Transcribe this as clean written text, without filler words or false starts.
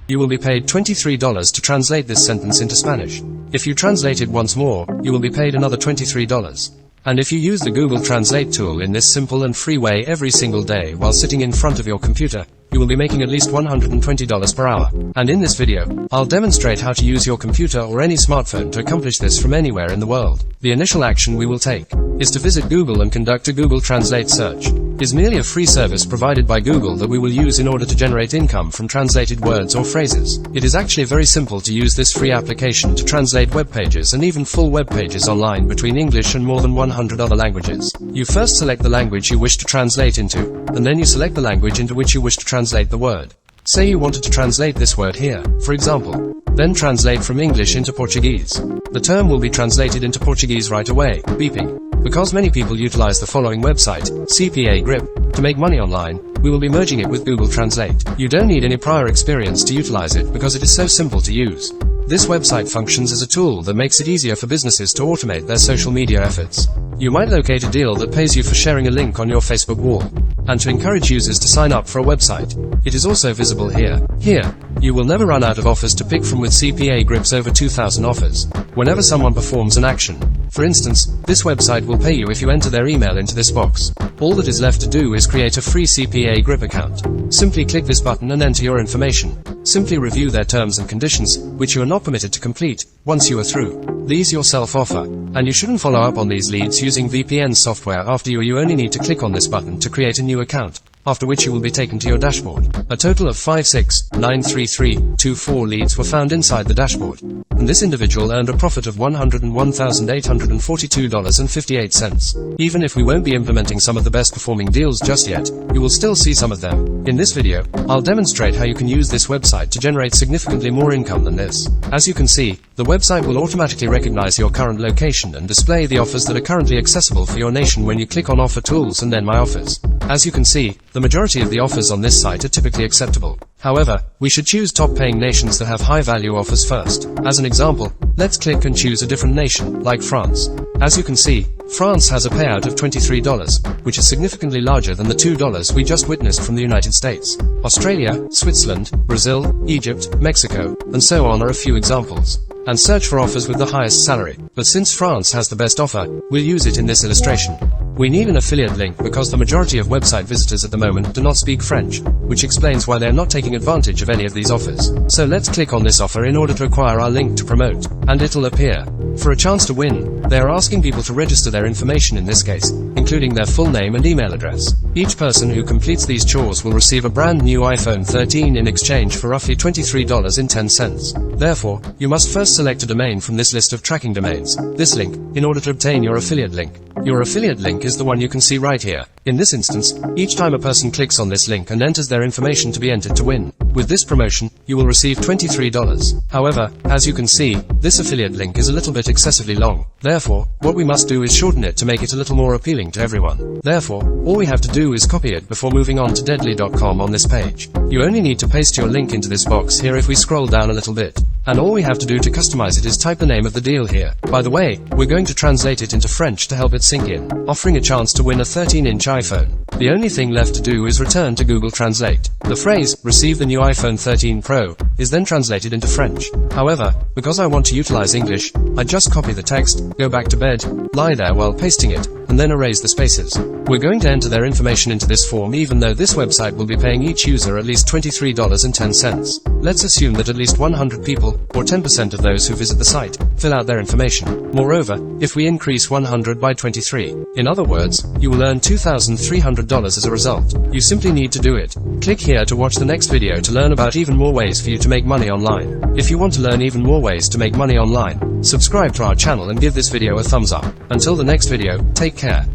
you will be paid $23 to translate this sentence into Spanish. If you translate it once more, you will be paid another $23. And if you use the Google Translate tool in this simple and free way every single day while sitting in front of your computer, you will be making at least $120 per hour. And in this video, I'll demonstrate how to use your computer or any smartphone to accomplish this from anywhere in the world. The initial action we will take is to visit Google and conduct a Google Translate search. Is merely a free service provided by Google that we will use in order to generate income from translated words or phrases. It is actually very simple to use this free application to translate web pages and even full web pages online between English and more than 100 other languages. You first select the language you wish to translate into, and then you select the language into which you wish to translate the word. Say you wanted to translate this word here, for example. Then translate from English into Portuguese. The term will be translated into Portuguese right away, beeping. Because many people utilize the following website, CPA Grip, to make money online, we will be merging it with Google Translate. You don't need any prior experience to utilize it because it is so simple to use. This website functions as a tool that makes it easier for businesses to automate their social media efforts. You might locate a deal that pays you for sharing a link on your Facebook wall, and to encourage users to sign up for a website. It is also visible here. Here, you will never run out of offers to pick from with CPA Grip's over 2,000 offers. Whenever someone performs an action, for instance, this website will pay you if you enter their email into this box. All that is left to do is create a free CPA Grip account. Simply click this button and enter your information. Simply review their terms and conditions, which you are not permitted to complete. Once you are through, these yourself offer, and you shouldn't follow up on these leads using VPN software after you only need to click on this button to create a new account, after which you will be taken to your dashboard. A total of 5693324 leads were found inside the dashboard, and this individual earned a profit of $101,842.58. Even if we won't be implementing some of the best performing deals just yet, you will still see some of them. In this video, I'll demonstrate how you can use this website to generate significantly more income than this. As you can see, the website will automatically recognize your current location and display the offers that are currently accessible for your nation when you click on Offer Tools and then My Offers. As you can see, the majority of the offers on this site are typically acceptable. However, we should choose top-paying nations that have high-value offers first. As an example, let's click and choose a different nation, like France. As you can see, France has a payout of $23, which is significantly larger than the $2 we just witnessed from the United States. Australia, Switzerland, Brazil, Egypt, Mexico, and so on are a few examples. And search for offers with the highest salary. But since France has the best offer, we'll use it in this illustration. We need an affiliate link because the majority of website visitors at the moment do not speak French, which explains why they are not taking advantage of any of these offers. So let's click on this offer in order to acquire our link to promote, and it'll appear. For a chance to win, they are asking people to register their information in this case, including their full name and email address. Each person who completes these chores will receive a brand new iPhone 13 in exchange for roughly $23.10. Therefore, you must first select a domain from this list of tracking domains, this link, in order to obtain your affiliate link. Your affiliate link is the one you can see right here. In this instance, each time a person clicks on this link and enters their information to be entered to win. With this promotion, you will receive $23. However, as you can see, this affiliate link is a little bit excessively long. Therefore, what we must do is shorten it to make it a little more appealing to everyone. Therefore, all we have to do is copy it before moving on to deadly.com on this page. You only need to paste your link into this box here if we scroll down a little bit. And all we have to do to customize it is type the name of the deal here. By the way, we're going to translate it into French to help it sink in, offering a chance to win a 13-inch iPhone. The only thing left to do is return to Google Translate. The phrase, "Receive the new iPhone 13 Pro," is then translated into French. However, because I want to utilize English, I just copy the text, go back to bed, lie there while pasting it, and then erase the spaces. We're going to enter their information into this form even though this website will be paying each user at least $23.10. Let's assume that at least 100 people, or 10% of those who visit the site, fill out their information. Moreover, if we increase 100 by 23, in other words, you will earn $2,300 as a result. You simply need to do it. Click here to watch the next video to learn about even more ways for you to make money online. If you want to learn even more ways to make money online, subscribe to our channel and give this video a thumbs up. Until the next video, take care.